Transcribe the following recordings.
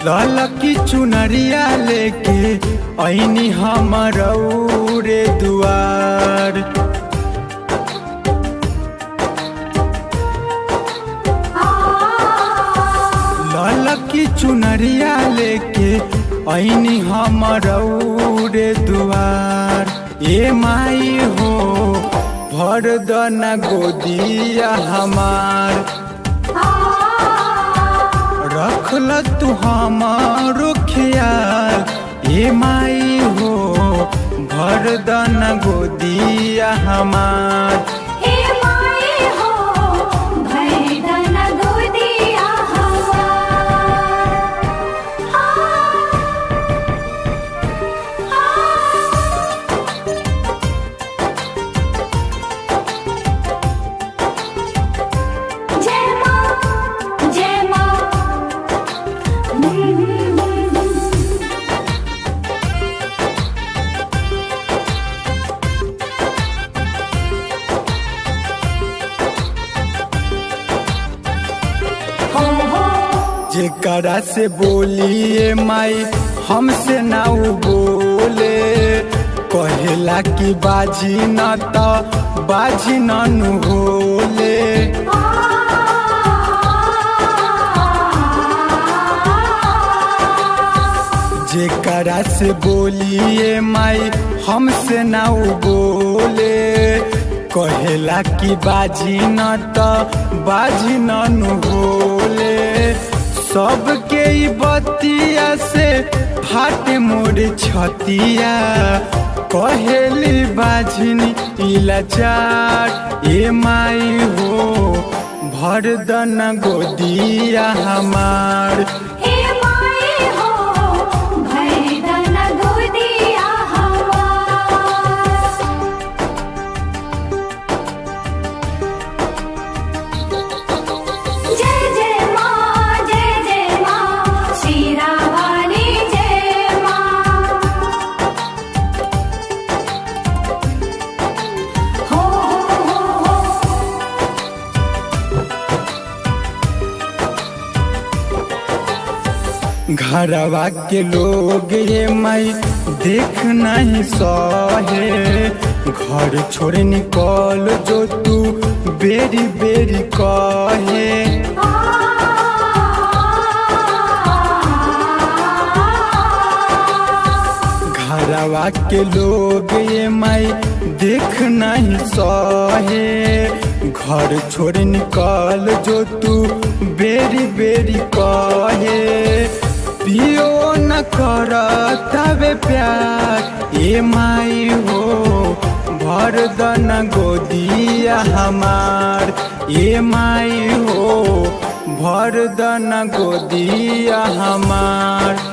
लाल की चुनरिया लेके ऐनी हमरौरे दुआर। लाल की चुनरिया लेके ऐनी हमरौरे दुआर। ए माई हो भर दना गोदिया हमार, रखल तू हमारो ख्याल। ए माई हो भर दना गोदिया हमार। जेकरा से बोलिए माई हमसे ना उ बोले, कहेला कि बाजी न त बाजी न होले। जेकरा से बोलिए माई हमसे ना उ बोले, कहेला कि बाजी न त बाजी न होले। सबके ई बतिया से फाटे मोर छतिया, कहेली बाझनी इलाचार। ए माई हो भर दना गोदिया हमार। घरवा के लोग ये माई देख नहीं सहे, घर छोड़ निकल जो तू बेरी बेरी कहे। घरवा के लोग ये माई देख नहीं सहे, घर छोड़ निकल जो तू बेरी बेरी कहे। पियो न कर तबे प्यार। ए माई हो भर दना गोदिया हमार। ए माई हो भर दना गोदिया हमार।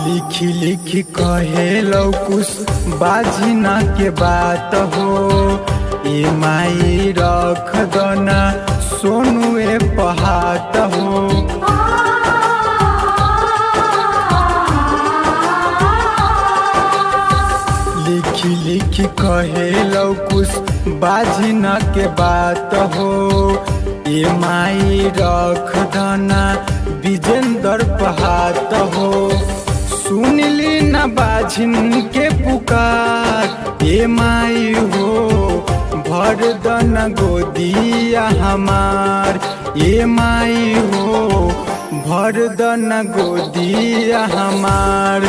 लिखी लिखी कहे लौकुस बाजी ना के बात हो। ए माई रख दना सोनू ए पहात हो। लिखी लिखी कहे लौकुस बाजी ना के बात हो। ए माई रख दना विजेंदर पहात हो। सुनली न बाझिन के पुकार। ए माई हो भर दना गोदिया हमार। ए माई हो भर दना गोदिया हमार।